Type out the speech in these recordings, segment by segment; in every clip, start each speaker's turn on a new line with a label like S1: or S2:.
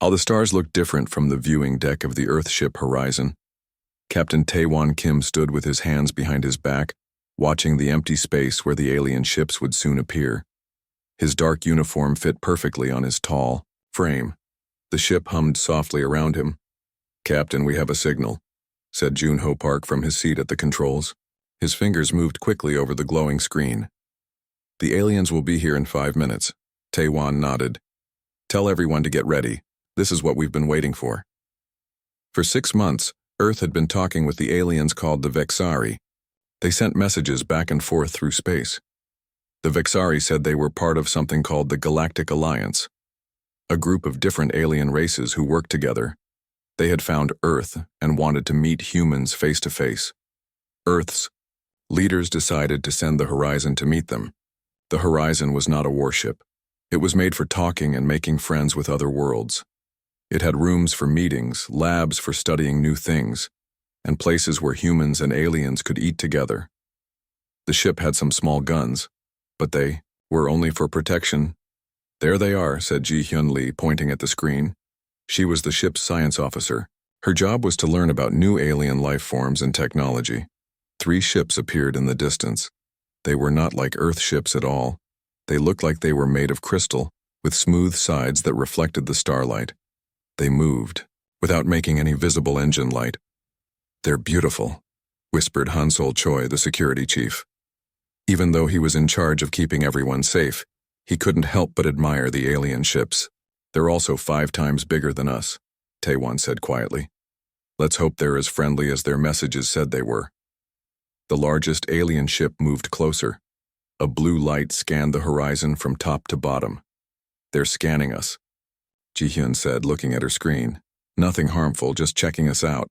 S1: All the stars looked different from the viewing deck of the Earthship Horizon. Captain Taewon Kim stood with his hands behind his back, watching the empty space where the alien ships would soon appear. His dark uniform fit perfectly on his tall frame. The ship hummed softly around him. "Captain, we have a signal," said Junho Park from his seat at the controls. His fingers moved quickly over the glowing screen. "The aliens will be here in 5 minutes." Taewon nodded. "Tell everyone to get ready. This is what we've been waiting for." For 6 months, Earth had been talking with the aliens called the Vexari. They sent messages back and forth through space. The Vexari said they were part of something called the Galactic Alliance, a group of different alien races who worked together. They had found Earth and wanted to meet humans face to face. Earth's leaders decided to send the Horizon to meet them. The Horizon was not a warship. It was made for talking and making friends with other worlds. It had rooms for meetings, labs for studying new things, and places where humans and aliens could eat together. The ship had some small guns, but they were only for protection. "There they are," said Ji-hyun Lee, pointing at the screen. She was the ship's science officer. Her job was to learn about new alien life forms and technology. 3 ships appeared in the distance. They were not like Earth ships at all. They looked like they were made of crystal, with smooth sides that reflected the starlight. They moved, without making any visible engine light. "They're beautiful," whispered Hansol Choi, the security chief. Even though he was in charge of keeping everyone safe, he couldn't help but admire the alien ships. "They're also 5 times bigger than us," Taewon said quietly. "Let's hope they're as friendly as their messages said they were." The largest alien ship moved closer. A blue light scanned the horizon from top to bottom. "They're scanning us," Ji-hyun said, looking at her screen. "Nothing harmful, just checking us out."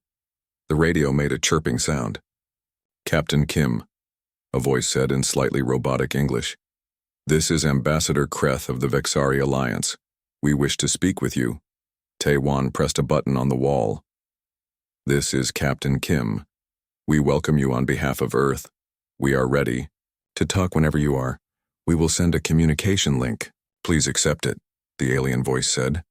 S1: The radio made a chirping sound. "Captain Kim," a voice said in slightly robotic English. "This is Ambassador Kreth of the Vexari Alliance. We wish to speak with you." Taewon pressed a button on the wall. "This is Captain Kim. We welcome you on behalf of Earth. We are ready to talk whenever you are. We will send a communication link. Please accept it," the alien voice said.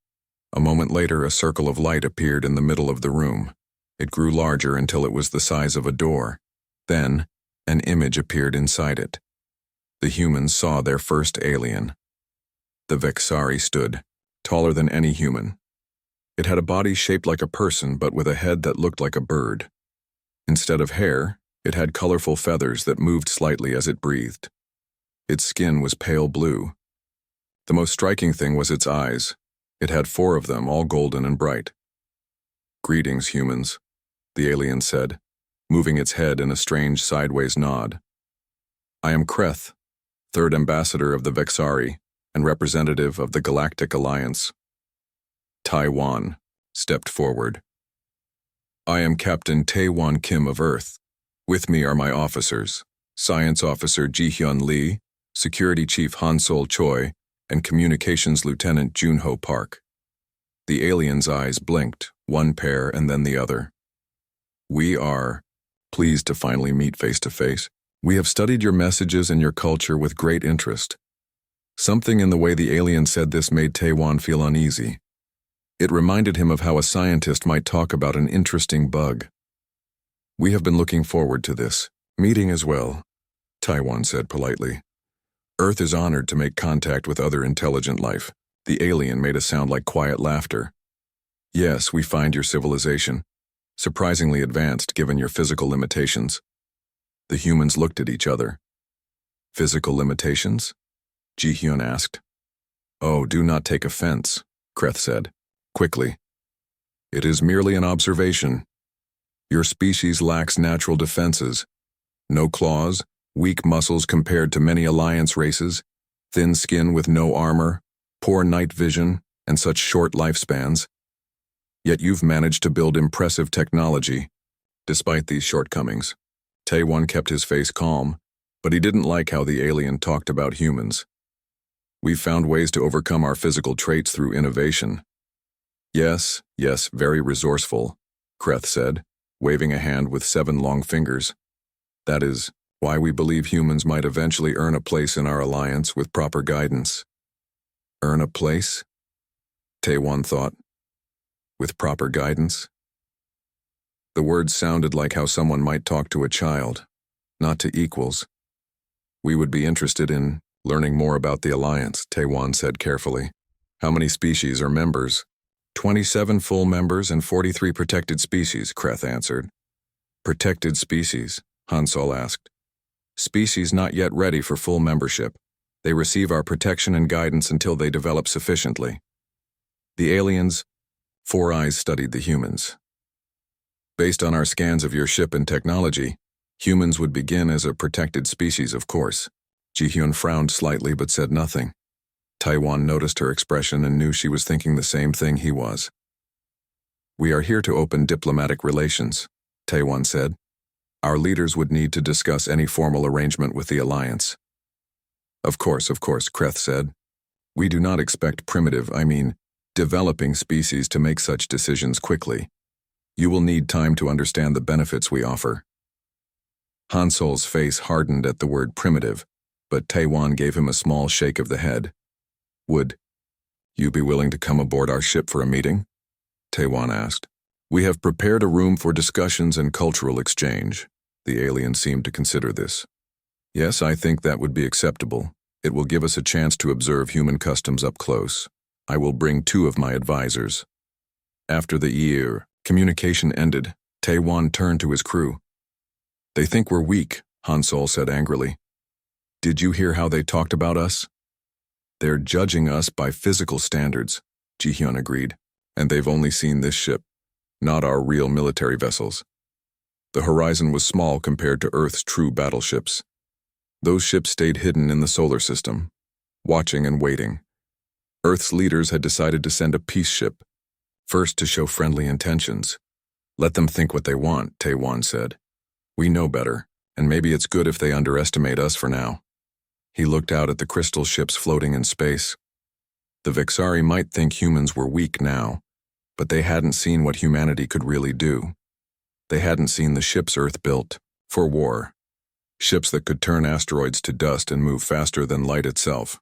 S1: A moment later, a circle of light appeared in the middle of the room. It grew larger until it was the size of a door. Then, an image appeared inside it. The humans saw their first alien. The Vexari stood, taller than any human. It had a body shaped like a person but with a head that looked like a bird. Instead of hair, it had colorful feathers that moved slightly as it breathed. Its skin was pale blue. The most striking thing was its eyes. It had 4 of them, all golden and bright. "Greetings, humans," the alien said, moving its head in a strange sideways nod. "I am Kreth, 3rd ambassador of the Vexari and representative of the Galactic Alliance." Taewon stepped forward. "I am Captain Taewon Kim of Earth. With me are my officers, Science Officer Ji-hyun Lee, Security Chief Hansol Choi, and Communications Lieutenant Junho Park." The alien's eyes blinked, one pair and then the other. "We are pleased to finally meet face to face. We have studied your messages and your culture with great interest." Something in the way the alien said this made Taewon feel uneasy. It reminded him of how a scientist might talk about an interesting bug. "We have been looking forward to this meeting as well," Taewon said politely. "Earth is honored to make contact with other intelligent life." The alien made a sound like quiet laughter. "Yes, we find your civilization surprisingly advanced given your physical limitations." The humans looked at each other. "Physical limitations?" Ji-hyun asked. "Oh, do not take offense," Kreth said, quickly. "It is merely an observation. Your species lacks natural defenses. No claws, weak muscles compared to many Alliance races, thin skin with no armor, poor night vision, and such short lifespans. Yet you've managed to build impressive technology, despite these shortcomings." Taewon kept his face calm, but he didn't like how the alien talked about humans. "We've found ways to overcome our physical traits through innovation." Yes, very resourceful," Kreth said, waving a hand with 7 long fingers. "That is why we believe humans might eventually earn a place in our alliance with proper guidance." "Earn a place?" Taewon thought. With proper guidance? The words sounded like how someone might talk to a child, not to equals. We would be interested in learning more about the Alliance, Taewon said carefully. How many species are members? 27 full members and 43 protected species, Kreth answered. Protected species? Hansol asked. Species not yet ready for full membership. They receive our protection and guidance until they develop sufficiently. The aliens, Four Eyes studied the humans. Based on our scans of your ship and technology, humans would begin as a protected species, of course. Ji-hyun frowned slightly but said nothing. Taewon noticed her expression and knew she was thinking the same thing he was. We are here to open diplomatic relations, Taewon said. Our leaders would need to discuss any formal arrangement with the Alliance. Of course, Kreth said. We do not expect developing species to make such decisions quickly. You will need time to understand the benefits we offer. Hansol's face hardened at the word primitive, but Taewon gave him a small shake of the head. Would you be willing to come aboard our ship for a meeting? Taewon asked. We have prepared a room for discussions and cultural exchange. The alien seemed to consider this. Yes, I think that would be acceptable. It will give us a chance to observe human customs up close. I will bring 2 of my advisors. After the communication ended, Taewon turned to his crew. They think we're weak, Hansol said angrily. Did you hear how they talked about us? They're judging us by physical standards, Ji-hyun agreed, and they've only seen this ship, not our real military vessels. The horizon was small compared to Earth's true battleships. Those ships stayed hidden in the solar system, watching and waiting. Earth's leaders had decided to send a peace ship, first to show friendly intentions. Let them think what they want, Taewon said. We know better, and maybe it's good if they underestimate us for now. He looked out at the crystal ships floating in space. The Vixari might think humans were weak now, but they hadn't seen what humanity could really do. They hadn't seen the ships Earth built for war. Ships that could turn asteroids to dust and move faster than light itself.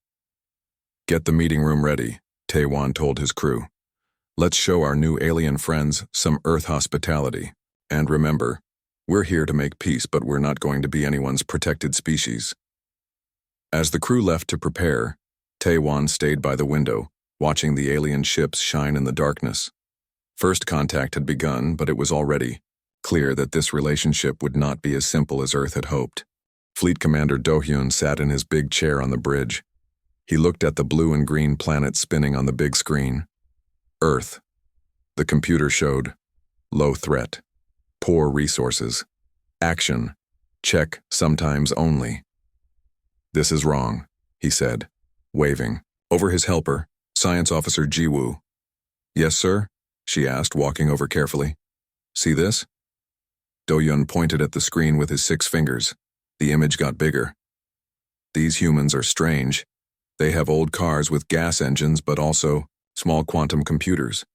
S1: Get the meeting room ready, Taewon told his crew. Let's show our new alien friends some Earth hospitality. And remember, we're here to make peace, but we're not going to be anyone's protected species. As the crew left to prepare, Taewon stayed by the window, watching the alien ships shine in the darkness. First contact had begun, but it was already clear that this relationship would not be as simple as Earth had hoped. Fleet Commander Do-hyun sat in his big chair on the bridge. He looked at the blue and green planet spinning on the big screen. Earth. The computer showed low threat, poor resources, action, check sometimes only. This is wrong, he said, waving. Over his helper, Science Officer Ji-woo. Yes, sir? She asked, walking over carefully. See this? Do-hyun pointed at the screen with his 6 fingers. The image got bigger. These humans are strange. They have old cars with gas engines, but also small quantum computers.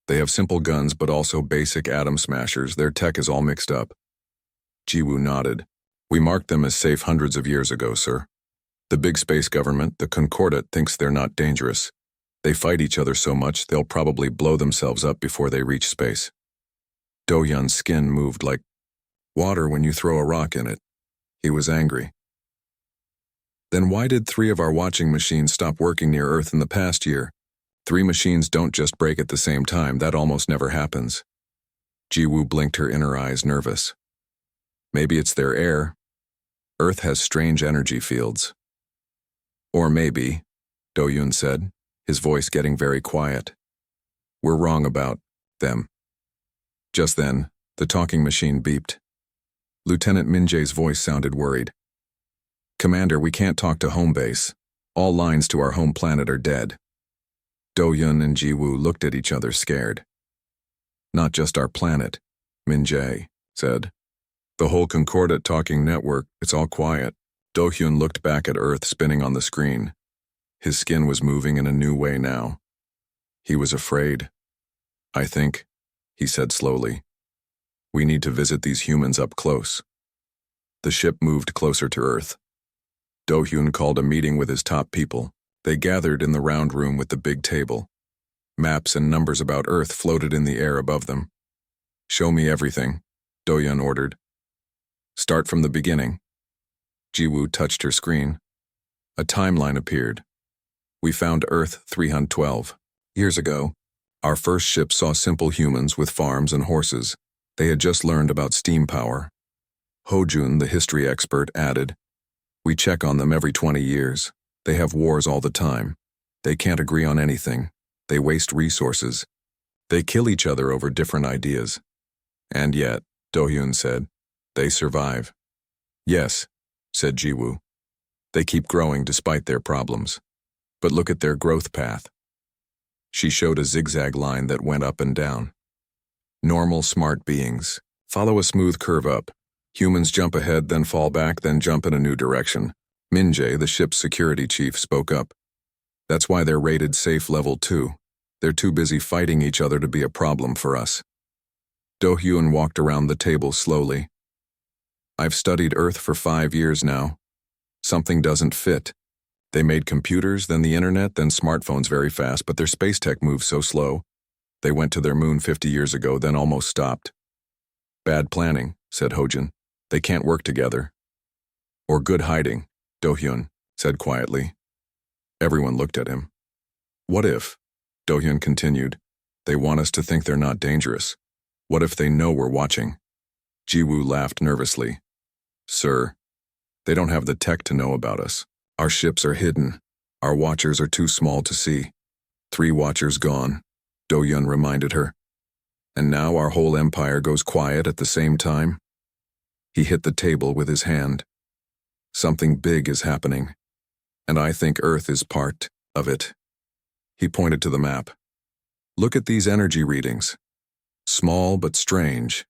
S1: They have simple guns, but also basic atom smashers. Their tech is all mixed up. Ji-woo nodded. We marked them as safe hundreds of years ago, sir. The big space government, the Concordat, thinks they're not dangerous. They fight each other so much, they'll probably blow themselves up before they reach space. Do-hyun's skin moved like water when you throw a rock in it. He was angry. Then why did 3 of our watching machines stop working near Earth in the past year? 3 machines don't just break at the same time. That almost never happens. Ji-woo blinked her inner eyes, nervous. Maybe it's their air. Earth has strange energy fields. Or maybe, Do-hyun said, his voice getting very quiet. We're wrong about them. Just then, the talking machine beeped. Lieutenant Min-jae's voice sounded worried. Commander, we can't talk to home base. All lines to our home planet are dead. Do-hyun and Ji-woo looked at each other scared. Not just our planet, Min-jae said. The whole Concordat talking network, it's all quiet. Do-hyun looked back at Earth spinning on the screen. His skin was moving in a new way now. He was afraid. I think, he said slowly, we need to visit these humans up close. The ship moved closer to Earth. Do-hyun called a meeting with his top people. They gathered in the round room with the big table. Maps and numbers about Earth floated in the air above them. "Show me everything," Do-Yun ordered. "Start from the beginning." Ji-Woo touched her screen. A timeline appeared. "We found Earth 312 years ago. Our first ship saw simple humans with farms and horses. They had just learned about steam power." Ho-Jun, the history expert, added, "We check on them every 20 years. They have wars all the time. They can't agree on anything. They waste resources. They kill each other over different ideas. And yet," Do-Hyun said, "they survive." "Yes," said Ji-Woo. "They keep growing despite their problems. But look at their growth path." She showed a zigzag line that went up and down. "Normal, smart beings follow a smooth curve up. Humans jump ahead, then fall back, then jump in a new direction." Min-jae, the ship's security chief, spoke up. "That's why they're rated safe level 2. They're too busy fighting each other to be a problem for us." Do-Hyun walked around the table slowly. "I've studied Earth for 5 years now. Something doesn't fit. They made computers, then the internet, then smartphones very fast, but their space tech moves so slow. They went to their moon 50 years ago, then almost stopped." "Bad planning," said Ho-Jun. "They can't work together." "Or good hiding," Do-Hyun said quietly. Everyone looked at him. "What if," Do-Hyun continued, "they want us to think they're not dangerous? What if they know we're watching?" Ji-Woo laughed nervously. "Sir, they don't have the tech to know about us. Our ships are hidden. Our watchers are too small to see." 3 watchers gone," Do-Hyun reminded her. "And now our whole empire goes quiet at the same time?" He hit the table with his hand. "Something big is happening, and I think Earth is part of it." He pointed to the map. "Look at these energy readings. Small but strange,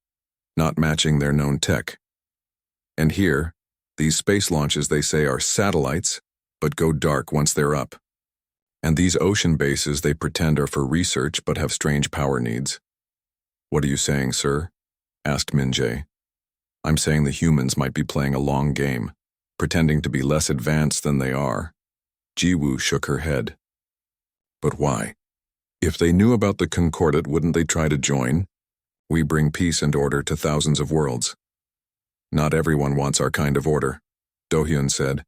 S1: not matching their known tech. And here, these space launches they say are satellites, but go dark once they're up. And these ocean bases they pretend are for research but have strange power needs." "What are you saying, sir?" asked Min-jae. "I'm saying the humans might be playing a long game, pretending to be less advanced than they are." Ji-Woo shook her head. "But why? If they knew about the Concordat, wouldn't they try to join? We bring peace and order to thousands of worlds." "Not everyone wants our kind of order," Do-Hyun said.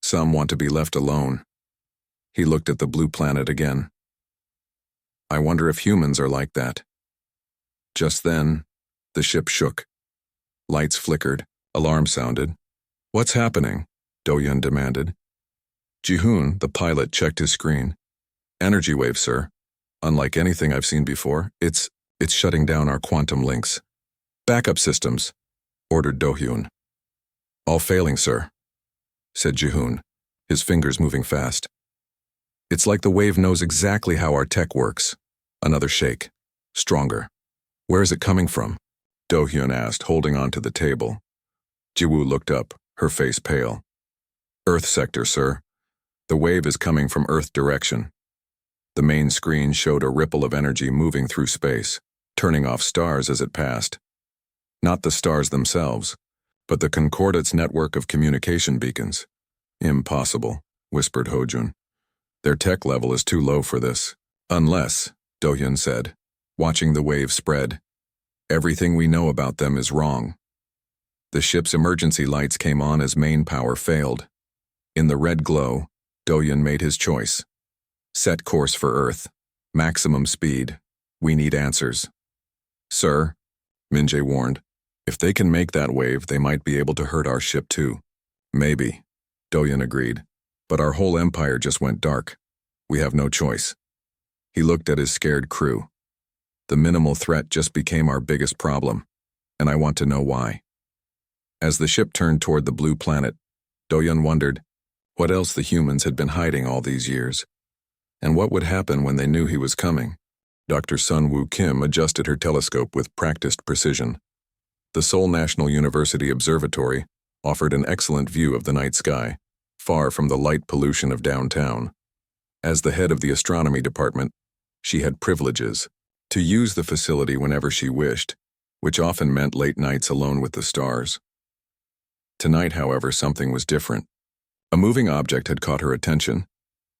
S1: "Some want to be left alone." He looked at the blue planet again. "I wonder if humans are like that." Just then, the ship shook. Lights flickered, alarm sounded. "What's happening?" Do-Hyun demanded. Ji-Hoon, the pilot, checked his screen. "Energy wave, sir. Unlike anything I've seen before, it's shutting down our quantum links." "Backup systems," ordered Do-Hyun. "All failing, sir," said Ji-Hoon, his fingers moving fast. "It's like the wave knows exactly how our tech works." Another shake. Stronger. "Where is it coming from?" Do-Hyun asked, holding on to the table. Ji-Woo looked up, her face pale. "Earth sector, sir. The wave is coming from Earth direction." The main screen showed a ripple of energy moving through space, turning off stars as it passed. Not the stars themselves, but the Concordat's network of communication beacons. "Impossible," whispered Ho-Jun. "Their tech level is too low for this. Unless," Do-Hyun said, watching the wave spread, "everything we know about them is wrong." The ship's emergency lights came on as main power failed. In the red glow, Do-Hyun made his choice. "Set course for Earth. Maximum speed. We need answers." "Sir," Min-jae warned, "if they can make that wave, they might be able to hurt our ship too." "Maybe," Do-Hyun agreed, "but our whole empire just went dark. We have no choice." He looked at his scared crew. "The minimal threat just became our biggest problem, and I want to know why." As the ship turned toward the blue planet, Do-Hyun wondered what else the humans had been hiding all these years, and what would happen when they knew he was coming. Dr. Sun-Woo Kim adjusted her telescope with practiced precision. The Seoul National University Observatory offered an excellent view of the night sky, far from the light pollution of downtown. As the head of the astronomy department, she had privileges to use the facility whenever she wished, which often meant late nights alone with the stars. Tonight, however, something was different. A moving object had caught her attention.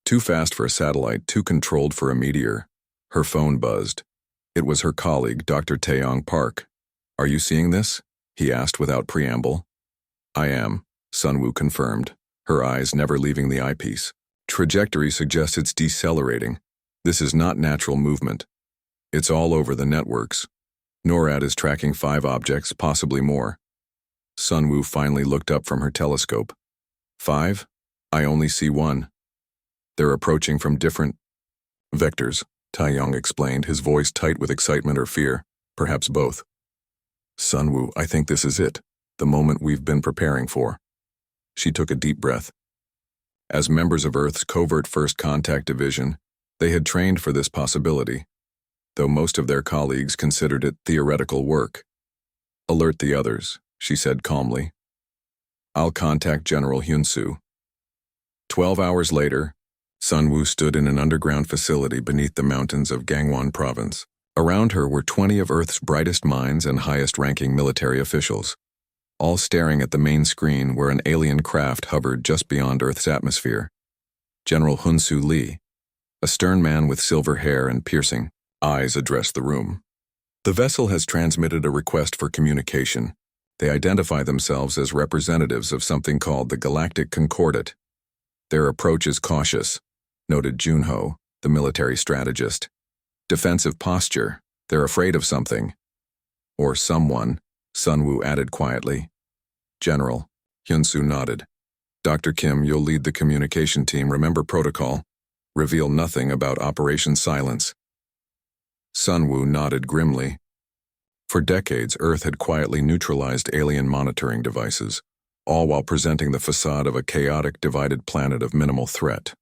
S1: Too fast for a satellite, too controlled for a meteor. Her phone buzzed. It was her colleague, Dr. Taeyong Park. "Are you seeing this?" he asked without preamble. "I am," Sunwoo confirmed, her eyes never leaving the eyepiece. "Trajectory suggests it's decelerating. This is not natural movement. It's all over the networks. NORAD is tracking 5 objects, possibly more." Sunwoo finally looked up from her telescope. 5? I only see 1. They're approaching from different vectors, Taeyong explained, his voice tight with excitement or fear, perhaps both. "Sunwoo, I think this is it, the moment we've been preparing for." She took a deep breath. As members of Earth's Covert First Contact Division, they had trained for this possibility, though most of their colleagues considered it theoretical work. "Alert the others," she said calmly. "I'll contact General Hyunsoo." 12 hours later, Sunwoo stood in an underground facility beneath the mountains of Gangwon Province. Around her were 20 of Earth's brightest minds and highest-ranking military officials, all staring at the main screen where an alien craft hovered just beyond Earth's atmosphere. General Hyunsoo Lee, a stern man with silver hair and piercing eyes, addressed the room. "The vessel has transmitted a request for communication. They identify themselves as representatives of something called the Galactic Concordat. Their approach is cautious," noted Junho, the military strategist. "Defensive posture. They're afraid of something. Or someone," Sunwoo added quietly. "General," Hyunsoo nodded. "Dr. Kim, you'll lead the communication team. Remember protocol. Reveal nothing about Operation Silence." Sunwoo nodded grimly. For decades, Earth had quietly neutralized alien monitoring devices, all while presenting the facade of a chaotic, divided planet of minimal threat.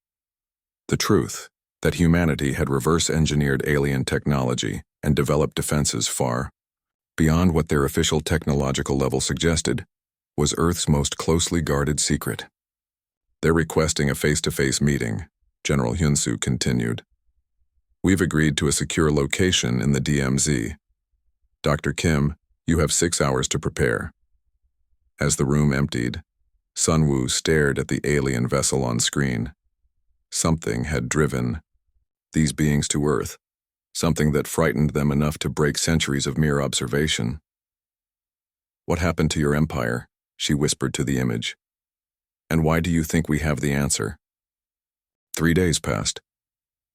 S1: The truth, that humanity had reverse-engineered alien technology and developed defenses far beyond what their official technological level suggested, was Earth's most closely guarded secret. "They're requesting a face-to-face meeting," General Hyunsoo continued. "We've agreed to a secure location in the DMZ. Dr. Kim, you have 6 hours to prepare." As the room emptied, Sunwoo stared at the alien vessel on screen. Something had driven these beings to Earth, something that frightened them enough to break centuries of mere observation. "What happened to your empire?" she whispered to the image. "And why do you think we have the answer?" 3 days passed.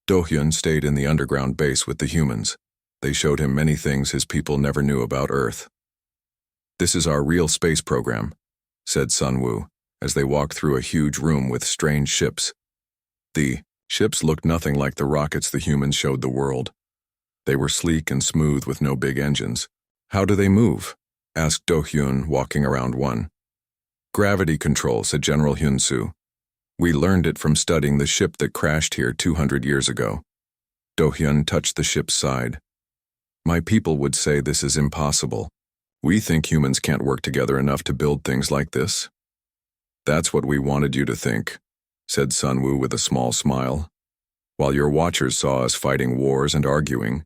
S1: Do-hyun stayed in the underground base with the humans. They showed him many things his people never knew about Earth. "This is our real space program," said Sunwoo, as they walked through a huge room with strange ships. The ships looked nothing like the rockets the humans showed the world. They were sleek and smooth with no big engines. "How do they move?" asked Do-hyun, walking around one. "Gravity control," said General Hyunsoo. "We learned it from studying the ship that crashed here 200 years ago." Do-hyun touched the ship's side. "My people would say this is impossible. We think humans can't work together enough to build things like this." "That's what we wanted you to think," said Sunwoo with a small smile. "While your watchers saw us fighting wars and arguing,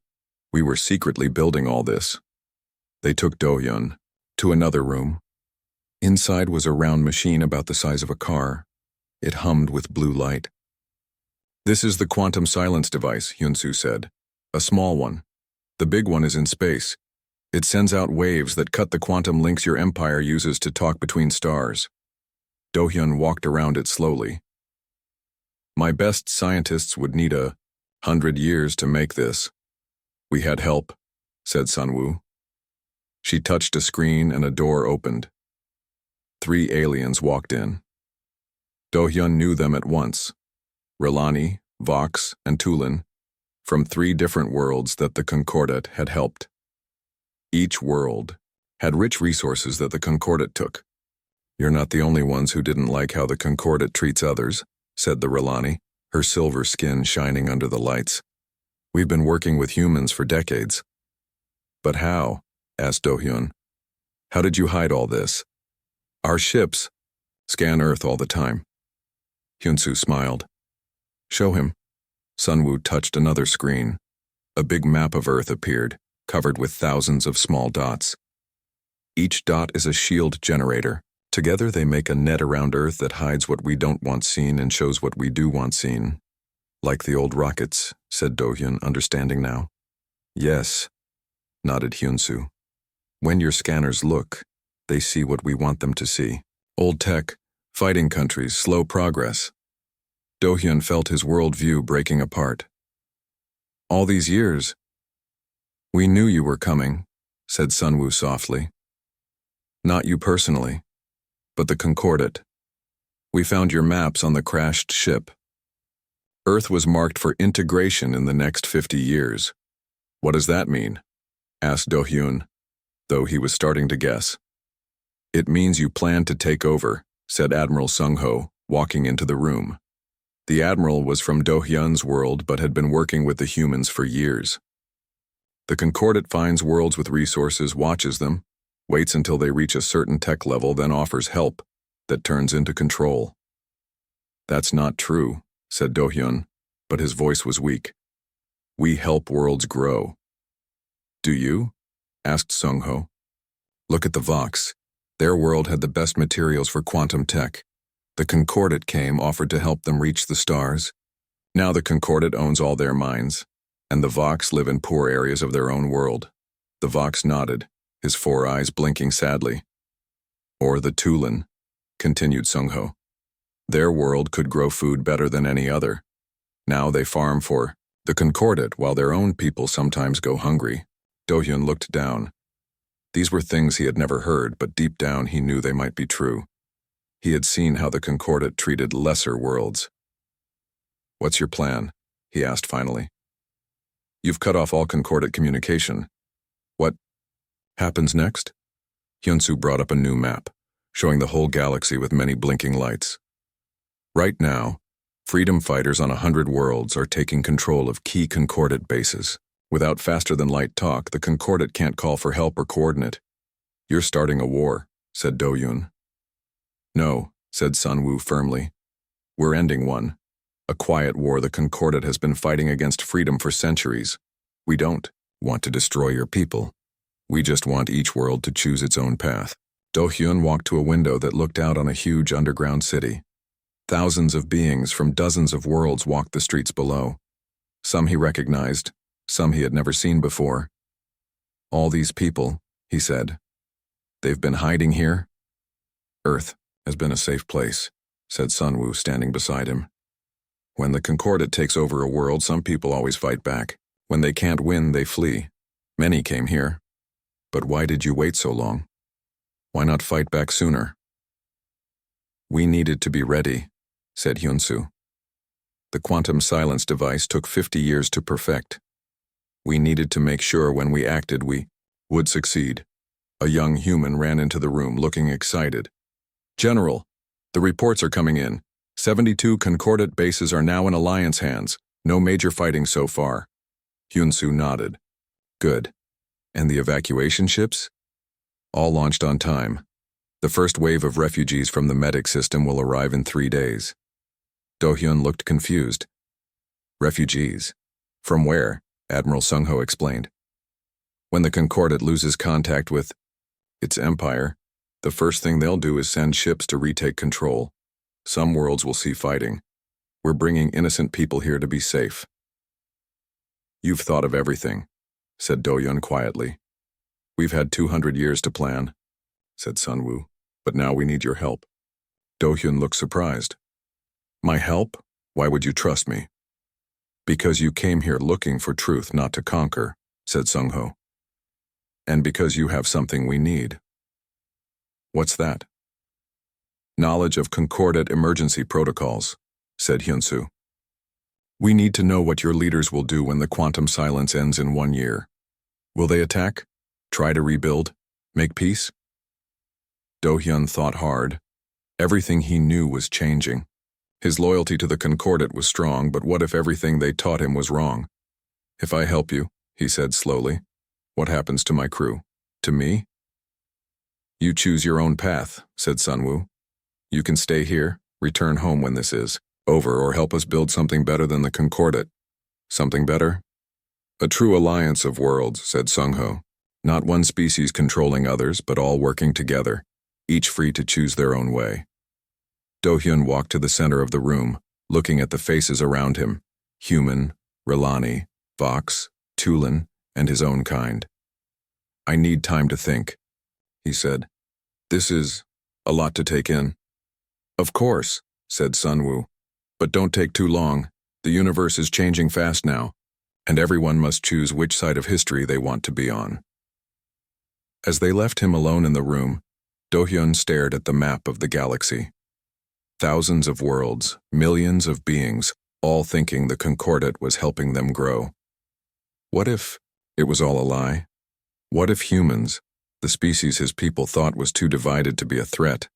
S1: we were secretly building all this." They took Do-hyun to another room. Inside was a round machine about the size of a car. It hummed with blue light. "This is the quantum silence device," Hyunsoo said. "A small one. The big one is in space. It sends out waves that cut the quantum links your empire uses to talk between stars." Do-hyun walked around it slowly. "My best scientists would need 100 years to make this. We had help," said Sunwoo. She touched a screen and a door opened. 3 aliens walked in. Do-hyun knew them at once. Rilani, Vox, and Tulin, from 3 different worlds that the Concordat had helped. Each world had rich resources that the Concordat took. "You're not the only ones who didn't like how the Concordat treats others," said the Rilani, her silver skin shining under the lights. "We've been working with humans for decades." "But how?" asked Do-hyun. "How did you hide all this?" "Our ships scan Earth all the time." Hyunsoo smiled. "Show him." Sunwoo touched another screen. A big map of Earth appeared, covered with thousands of small dots. Each dot is a shield generator. Together they make a net around Earth that hides what we don't want seen and shows what we do want seen. Like the old rockets, said Do-hyun, understanding now. Yes, nodded Hyun-soo. When your scanners look, they see what we want them to see. Old tech, fighting countries, slow progress. Do-hyun felt his worldview breaking apart. All these years. We knew you were coming, said Sunwoo softly. Not you personally, but the Concordate. We found your maps on the crashed ship. Earth was marked for integration in the next 50 years. What does that mean? Asked Do-hyun, though he was starting to guess. It means you plan to take over, said Admiral Sung-ho, walking into the room. The Admiral was from Do-hyun's world but had been working with the humans for years. The Concordate finds worlds with resources, watches them, waits until they reach a certain tech level, then offers help that turns into control. That's not true, said Do-hyun, but his voice was weak. We help worlds grow. Do you? Asked Sung-ho. Look at the Vox. Their world had the best materials for quantum tech. The Concordate came, offered to help them reach the stars. Now the Concordate owns all their mines, and the Vox live in poor areas of their own world. The Vox nodded, his 4 eyes blinking sadly. Or the Tulin, continued Sung-ho. Their world could grow food better than any other. Now they farm for the Concordate, while their own people sometimes go hungry. Do-hyun looked down. These were things he had never heard, but deep down he knew they might be true. He had seen how the Concordate treated lesser worlds. What's your plan? He asked finally. You've cut off all Concordate communication. What happens next? Hyun-soo brought up a new map, showing the whole galaxy with many blinking lights. Right now, freedom fighters on 100 worlds are taking control of key Concordate bases. Without faster-than-light talk, the Concordate can't call for help or coordinate. You're starting a war, said Do-hyun. No, said Sunwoo firmly. We're ending one. A quiet war the Concordate has been fighting against freedom for centuries. We don't want to destroy your people. We just want each world to choose its own path. Do-hyun walked to a window that looked out on a huge underground city. Thousands of beings from dozens of worlds walked the streets below. Some he recognized, some he had never seen before. All these people, he said. They've been hiding here? Earth has been a safe place, said Sunwoo, standing beside him. When the Concordate takes over a world, some people always fight back. When they can't win, they flee. Many came here. But why did you wait so long? Why not fight back sooner? We needed to be ready, said Hyun-soo. The quantum silence device took 50 years to perfect. We needed to make sure when we acted we would succeed. A young human ran into the room, looking excited. General, the reports are coming in. 72 Concordate bases are now in Alliance hands. No major fighting so far. Hyun-soo nodded. Good. And the evacuation ships? All launched on time. The first wave of refugees from the medic system will arrive in 3 days. Do-hyun looked confused. Refugees? From where? Admiral Sung-ho explained. When the Concordate loses contact with its empire, the first thing they'll do is send ships to retake control. Some worlds will see fighting. We're bringing innocent people here to be safe. You've thought of everything, said Do-hyun quietly. We've had 200 years to plan, said Sunwoo, but now we need your help. Do-hyun looked surprised. My help? Why would you trust me? Because you came here looking for truth, not to conquer, said Sung-ho. And because you have something we need. What's that? Knowledge of Concordate emergency protocols, said Hyun-soo. We need to know what your leaders will do when the quantum silence ends in 1 year. Will they attack? Try to rebuild? Make peace? Do-hyun thought hard. Everything he knew was changing. His loyalty to the Concordate was strong, but what if everything they taught him was wrong? If I help you, he said slowly, what happens to my crew? To me? You choose your own path, said Sunwoo. You can stay here, return home when this is over, or help us build something better than the Concordate. Something better? A true alliance of worlds, said Sung-ho. Not one species controlling others, but all working together, each free to choose their own way. Do-hyun walked to the center of the room, looking at the faces around him. Human, Rilani, Vox, Tulin, and his own kind. I need time to think, he said. This is a lot to take in. Of course, said Sunwoo. But don't take too long. The universe is changing fast now, and everyone must choose which side of history they want to be on. As they left him alone in the room, Do-hyun stared at the map of the galaxy. Thousands of worlds, millions of beings, all thinking the Concordat was helping them grow. What if it was all a lie? What if humans, the species his people thought was too divided to be a threat,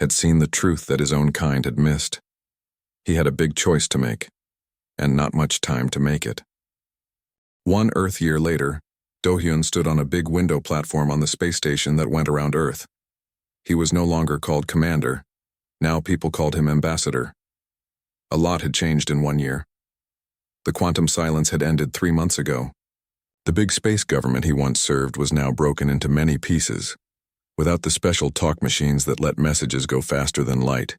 S1: had seen the truth that his own kind had missed? He had a big choice to make, and not much time to make it. 1 Earth year later, Do-hyun stood on a big window platform on the space station that went around Earth. He was no longer called Commander. Now people called him Ambassador. A lot had changed in 1 year. The quantum silence had ended 3 months ago. The big space government he once served was now broken into many pieces. Without the special talk machines that let messages go faster than light,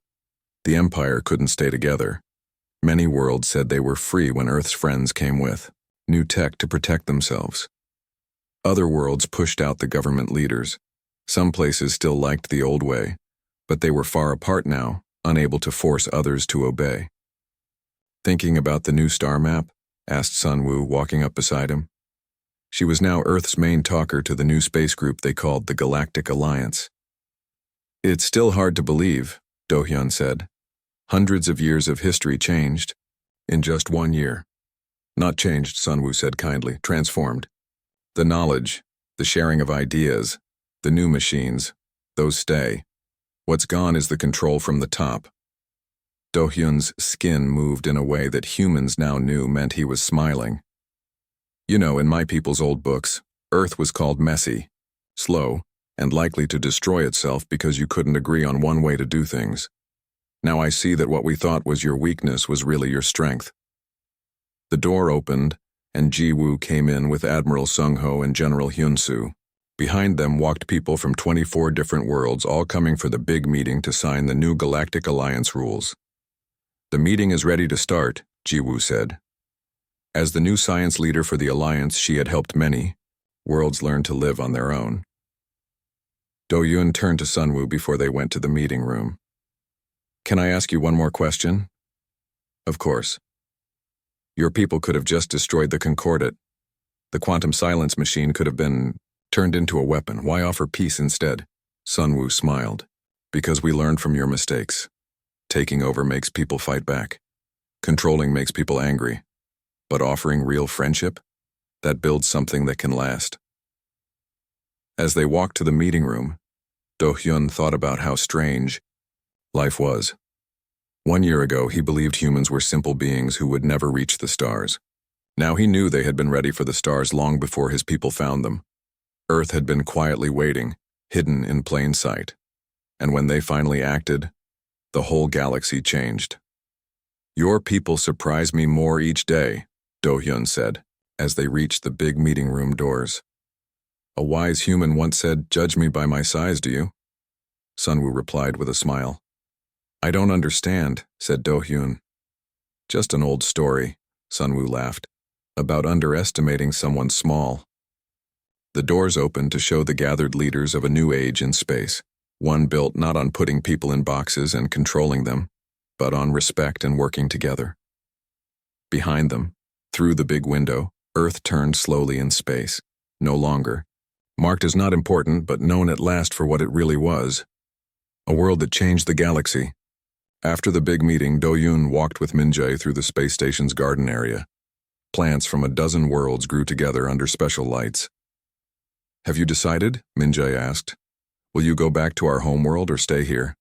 S1: the Empire couldn't stay together. Many worlds said they were free when Earth's friends came with new tech to protect themselves. Other worlds pushed out the government leaders. Some places still liked the old way, but they were far apart now, unable to force others to obey. Thinking about the new star map? Asked Sunwoo, walking up beside him. She was now Earth's main talker to the new space group they called the Galactic Alliance. It's still hard to believe, Do-hyun said. Hundreds of years of history changed in just 1 year. Not changed, Sunwoo said kindly, transformed. The knowledge, the sharing of ideas, the new machines, those stay. What's gone is the control from the top. Do-hyun's skin moved in a way that humans now knew meant he was smiling. You know, in my people's old books, Earth was called messy, slow, and likely to destroy itself because you couldn't agree on one way to do things. Now I see that what we thought was your weakness was really your strength. The door opened, and Ji-woo came in with Admiral Sung-ho and General Hyun-soo. Behind them walked people from 24 different worlds, all coming for the big meeting to sign the new Galactic Alliance rules. The meeting is ready to start, Ji-woo said. As the new science leader for the Alliance, she had helped many worlds learn to live on their own. Do-hyun turned to Sunwoo before they went to the meeting room. Can I ask you one more question? Of course. Your people could have just destroyed the Concordat. The quantum silence machine could have been turned into a weapon. Why offer peace instead? Sunwoo smiled. Because we learned from your mistakes. Taking over makes people fight back. Controlling makes people angry. But offering real friendship? That builds something that can last. As they walked to the meeting room, Do-hyun thought about how strange life was. 1 year ago, he believed humans were simple beings who would never reach the stars. Now he knew they had been ready for the stars long before his people found them. Earth had been quietly waiting, hidden in plain sight. And when they finally acted, the whole galaxy changed. Your people surprise me more each day, Do-hyun said, as they reached the big meeting room doors. A wise human once said, "Judge me by my size, do you?" Sunwoo replied with a smile. I don't understand, said Do-hyun. Just an old story, Sunwoo laughed, about underestimating someone small. The doors opened to show the gathered leaders of a new age in space, one built not on putting people in boxes and controlling them, but on respect and working together. Behind them, through the big window, Earth turned slowly in space, no longer marked as not important but known at last for what it really was, a world that changed the galaxy. After the big meeting, Do-hyun walked with Min-jae through the space station's garden area. Plants from a dozen worlds grew together under special lights. Have you decided? Min-jae asked. Will you go back to our homeworld or stay here?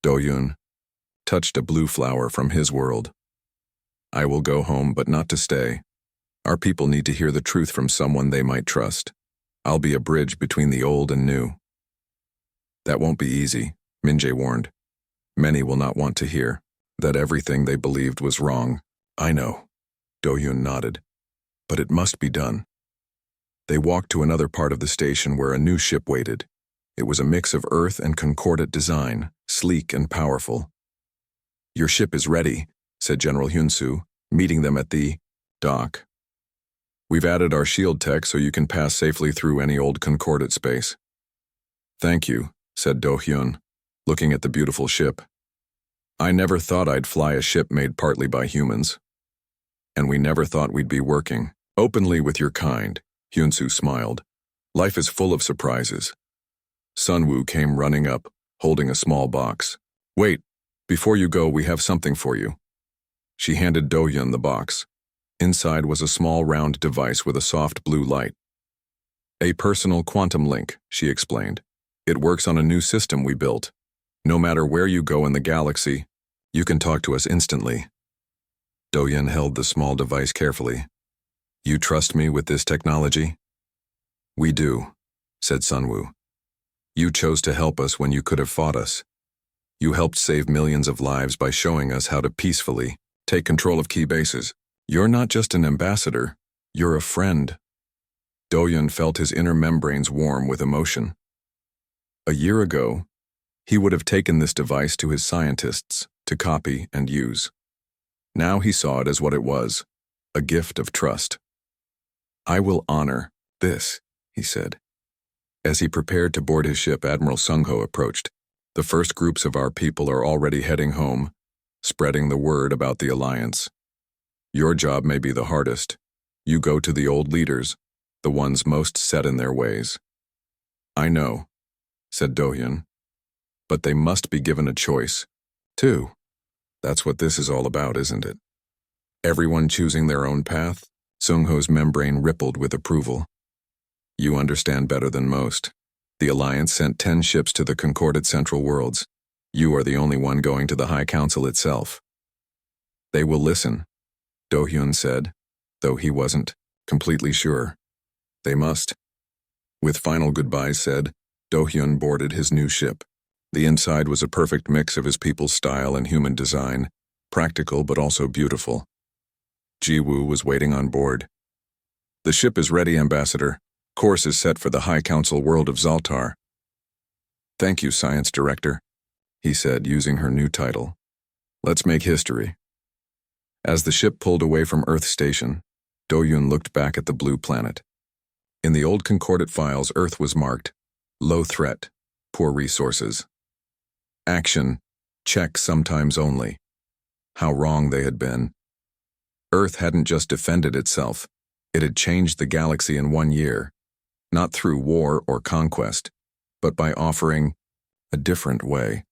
S1: Do-hyun touched a blue flower from his world. I will go home, but not to stay. Our people need to hear the truth from someone they might trust. I'll be a bridge between the old and new. That won't be easy, Min-jae warned. Many will not want to hear that everything they believed was wrong. I know, Do-hyun nodded. But it must be done. They walked to another part of the station where a new ship waited. It was a mix of Earth and Concordat design, sleek and powerful. Your ship is ready, said General Hyun-soo, meeting them at the dock. We've added our shield tech so you can pass safely through any old concordate space. Thank you, said Do-hyun, looking at the beautiful ship. I never thought I'd fly a ship made partly by humans. And we never thought we'd be working openly with your kind, Hyun-soo smiled. Life is full of surprises. Sunwoo came running up, holding a small box. Wait, before you go, we have something for you. She handed Do-hyun the box. Inside was a small round device with a soft blue light. A personal quantum link, she explained. It works on a new system we built. No matter where you go in the galaxy, you can talk to us instantly. Do-hyun held the small device carefully. You trust me with this technology? We do, said Sunwoo. You chose to help us when you could have fought us. You helped save millions of lives by showing us how to peacefully take control of key bases. You're not just an ambassador, you're a friend. Do-hyun felt his inner membranes warm with emotion. A year ago, he would have taken this device to his scientists to copy and use. Now he saw it as what it was, a gift of trust. I will honor this, he said. As he prepared to board his ship, Admiral Sung-ho approached. The first groups of our people are already heading home, spreading the word about the alliance. Your job may be the hardest. You go to the old leaders, the ones most set in their ways. I know, said Do-hyun, but they must be given a choice, too. That's what this is all about, isn't it? Everyone choosing their own path? Sung-ho's membrane rippled with approval. You understand better than most. The Alliance sent 10 ships to the concordate Central Worlds. You are the only one going to the High Council itself. They will listen, Do-hyun said, though he wasn't completely sure. They must. With final goodbyes said, Do-hyun boarded his new ship. The inside was a perfect mix of his people's style and human design, practical but also beautiful. Ji-woo was waiting on board. The ship is ready, Ambassador. Course is set for the High Council world of Zaltar. Thank you, Science Director, he said, using her new title. Let's make history. As the ship pulled away from Earth Station, Do-hyun looked back at the blue planet. In the old concordate files, Earth was marked low threat, poor resources. Action, check sometimes only. How wrong they had been. Earth hadn't just defended itself, it had changed the galaxy in 1 year, not through war or conquest, but by offering a different way.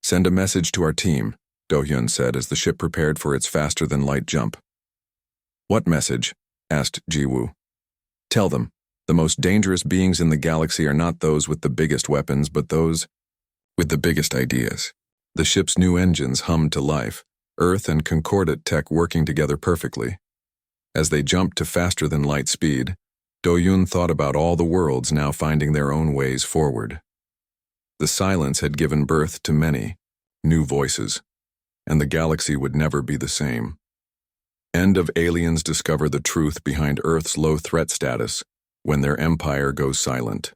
S1: Send a message to our team, Do-hyun said as the ship prepared for its faster-than-light jump. What message? Asked Ji-woo. Tell them, the most dangerous beings in the galaxy are not those with the biggest weapons, but those with the biggest ideas. The ship's new engines hummed to life, Earth and concordate tech working together perfectly. As they jumped to faster-than-light speed, Do-hyun thought about all the worlds now finding their own ways forward. The silence had given birth to many new voices, and the galaxy would never be the same. End of aliens discover the truth behind Earth's low threat status when their empire goes silent.